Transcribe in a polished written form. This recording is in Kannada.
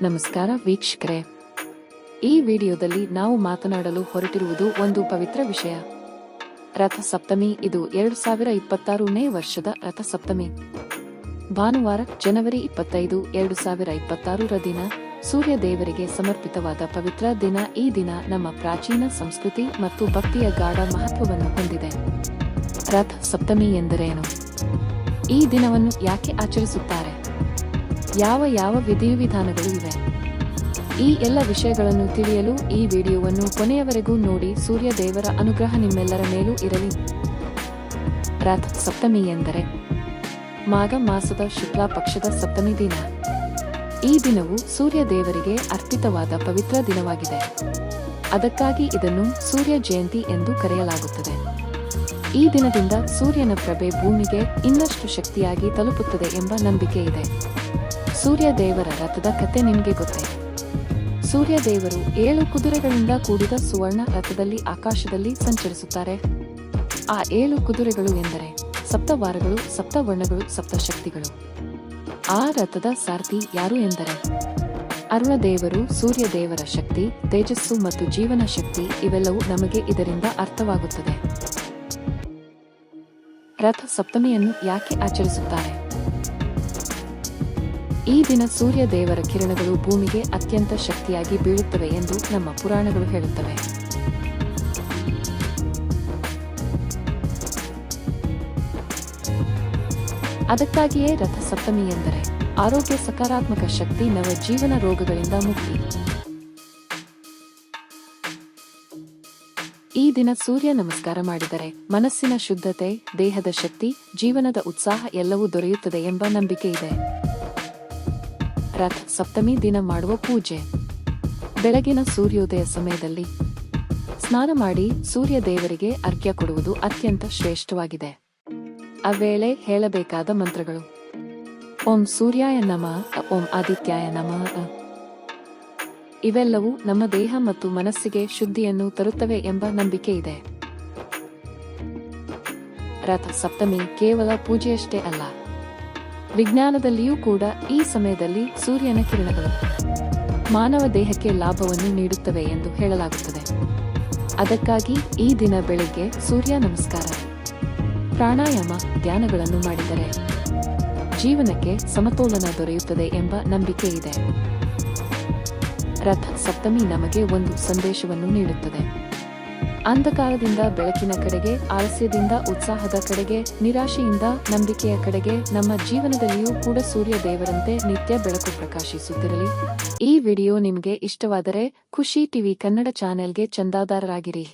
ನಮಸ್ಕಾರ ವೀಕ್ಷಕರೇ, ಈ ವಿಡಿಯೋದಲ್ಲಿ ನಾವು ಮಾತನಾಡಲು ಹೊರಟಿರುವುದು ಒಂದು ಪವಿತ್ರ ವಿಷಯ, ರಥ ಸಪ್ತಮಿ. ಇದು 2026ನೇ ವರ್ಷದ ರಥ ಸಪ್ತಮಿ, ಭಾನುವಾರ ಜನವರಿ 25, 2026 ದಿನ, ಸೂರ್ಯ ದೇವರಿಗೆ ಸಮರ್ಪಿತವಾದ ಪವಿತ್ರ ದಿನ. ಈ ದಿನ ನಮ್ಮ ಪ್ರಾಚೀನ ಸಂಸ್ಕೃತಿ ಮತ್ತು ಭಕ್ತಿಯ ಗಾಢ ಮಹತ್ವವನ್ನು ಹೊಂದಿದೆ. ರಥ ಸಪ್ತಮಿ ಎಂದರೇನು? ಈ ದಿನವನ್ನು ಯಾಕೆ ಆಚರಿಸುತ್ತಾರೆ? ಯಾವ ವಿಧಿವಿಧಾನಗಳು ಇವೆ? ಈ ಎಲ್ಲ ವಿಷಯಗಳನ್ನು ತಿಳಿಯಲು ಈ ವಿಡಿಯೋವನ್ನು ಕೊನೆಯವರೆಗೂ ನೋಡಿ. ಸೂರ್ಯ ದೇವರ ಅನುಗ್ರಹ ನಿಮ್ಮೆಲ್ಲರ ಮೇಲೂ ಇರಲಿ. ರಥ ಸಪ್ತಮಿ ಎಂದರೆ ಮಾಘ ಮಾಸದ ಶುಕ್ಲ ಪಕ್ಷದ ಸಪ್ತಮಿ ದಿನ. ಈ ದಿನವು ಸೂರ್ಯ ದೇವರಿಗೆ ಅರ್ಪಿತವಾದ ಪವಿತ್ರ ದಿನವಾಗಿದೆ. ಅದಕ್ಕಾಗಿ ಇದನ್ನು ಸೂರ್ಯ ಜಯಂತಿ ಎಂದು ಕರೆಯಲಾಗುತ್ತದೆ. ಈ ದಿನದಿಂದ ಸೂರ್ಯನ ಪ್ರಭೆ ಭೂಮಿಗೆ ಇನ್ನಷ್ಟು ಶಕ್ತಿಯಾಗಿ ತಲುಪುತ್ತದೆ ಎಂಬ ನಂಬಿಕೆ ಇದೆ. ಸೂರ್ಯ ದೇವರ ರಥದ ಕತೆ ನಿಮಗೆ ಗೊತ್ತೇ? ಸೂರ್ಯ ದೇವರು 7 ಕುದುರೆಗಳಿಂದ ಕೂಡಿದ ಸುವರ್ಣ ರಥದಲ್ಲಿ ಆಕಾಶದಲ್ಲಿ ಸಂಚರಿಸುತ್ತಾರೆ. ಆ 7 ಕುದುರೆಗಳು ಎಂದರೆ ಸಪ್ತವಾರಗಳು, ಸಪ್ತವರ್ಣಗಳು, ಸಪ್ತಶಕ್ತಿಗಳು. ಆ ರಥದ ಸಾರಥಿ ಯಾರು ಎಂದರೆ ಅರುಣ ದೇವರು. ಸೂರ್ಯ ದೇವರ ಶಕ್ತಿ, ತೇಜಸ್ಸು ಮತ್ತು ಜೀವನ ಶಕ್ತಿ ಇವೆಲ್ಲವೂ ನಮಗೆ ಇದರಿಂದ ಅರ್ಥವಾಗುತ್ತದೆ. ರಥ ಸಪ್ತಮಿಯನ್ನು ಯಾಕೆ ಆಚರಿಸುತ್ತಾರೆ? ಈ ದಿನ ಸೂರ್ಯ ದೇವರ ಕಿರಣಗಳು ಭೂಮಿಗೆ ಅತ್ಯಂತ ಶಕ್ತಿಯಾಗಿ ಬೀಳುತ್ತವೆ ಎಂದು ನಮ್ಮ ಪುರಾಣಗಳು ಹೇಳುತ್ತವೆ. ಅದಕ್ಕಾಗಿಯೇ ರಥ ಸಪ್ತಮಿ ಎಂದರೆ ಆರೋಗ್ಯ, ಸಕಾರಾತ್ಮಕ ಶಕ್ತಿ, ನವ ಜೀವನ, ರೋಗಗಳಿಂದ ಮುಕ್ತಿ. ಈ ದಿನ ಸೂರ್ಯ ನಮಸ್ಕಾರ ಮಾಡಿದರೆ ಮನಸ್ಸಿನ ಶುದ್ಧತೆ, ದೇಹದ ಶಕ್ತಿ, ಜೀವನದ ಉತ್ಸಾಹ ಎಲ್ಲವೂ ದೊರೆಯುತ್ತದೆ ಎಂಬ ನಂಬಿಕೆ ಇದೆ. ರಥ ಸಪ್ತಮಿ ದಿನ ಮಾಡುವ ಪೂಜೆ: ಬೆಳಗಿನ ಸೂರ್ಯೋದಯ ಸಮಯದಲ್ಲಿ ಸ್ನಾನ ಮಾಡಿ ಸೂರ್ಯ ದೇವರಿಗೆ ಅರ್ಘ್ಯ ಕೊಡುವುದು ಅತ್ಯಂತ ಶ್ರೇಷ್ಠವಾಗಿದೆ. ಆ ವೇಳೆ ಹೇಳಬೇಕಾದ ಮಂತ್ರಗಳು: ಓಂ ಸೂರ್ಯಾಯ ನಮಃ, ಓಂ ಆದಿತ್ಯಾಯ ನಮಃ. ಇವೆಲ್ಲವೂ ನಮ್ಮ ದೇಹ ಮತ್ತು ಮನಸ್ಸಿಗೆ ಶುದ್ಧಿಯನ್ನು ತರುತ್ತವೆ ಎಂಬ ನಂಬಿಕೆ ಇದೆ. ರಥ ಸಪ್ತಮಿ ಕೇವಲ ಪೂಜೆಯಷ್ಟೇ ಅಲ್ಲ, ವಿಜ್ಞಾನದಲ್ಲಿಯೂ ಕೂಡ ಈ ಸಮಯದಲ್ಲಿ ಸೂರ್ಯನ ಕಿರಣಗಳು ಮಾನವ ದೇಹಕ್ಕೆ ಲಾಭವನ್ನು ನೀಡುತ್ತವೆ ಎಂದು ಹೇಳಲಾಗುತ್ತದೆ. ಅದಕ್ಕಾಗಿ ಈ ದಿನ ಬೆಳಗ್ಗೆ ಸೂರ್ಯ ನಮಸ್ಕಾರ, ಪ್ರಾಣಾಯಾಮ, ಧ್ಯಾನಗಳನ್ನು ಮಾಡಿದರೆ ಜೀವನಕ್ಕೆ ಸಮತೋಲನ ದೊರೆಯುತ್ತದೆ ಎಂಬ ನಂಬಿಕೆ ಇದೆ. ರಥ ಸಪ್ತಮಿ ನಮಗೆ ಒಂದು ಸಂದೇಶವನ್ನು ನೀಡುತ್ತದೆ: ಅಂಧಕಾರದಿಂದ ಬೆಳಕಿನ ಕಡೆಗೆ, ಆಲಸ್ಯದಿಂದ ಉತ್ಸಾಹದ ಕಡೆಗೆ, ನಿರಾಶೆಯಿಂದ ನಂಬಿಕೆಯ ಕಡೆಗೆ ನಮ್ಮ ಜೀವನದಲ್ಲಿಯೂ ಕೂಡ ಸೂರ್ಯ ದೇವರಂತೆ ನಿತ್ಯ ಬೆಳಕು ಪ್ರಕಾಶಿಸುತ್ತಿರಲಿ. ಈ ವಿಡಿಯೋ ನಿಮಗೆ ಇಷ್ಟವಾದರೆ ಖುಷಿ ಟಿವಿ ಕನ್ನಡ ಚಾನೆಲ್ಗೆ ಚಂದಾದಾರರಾಗಿರಿ.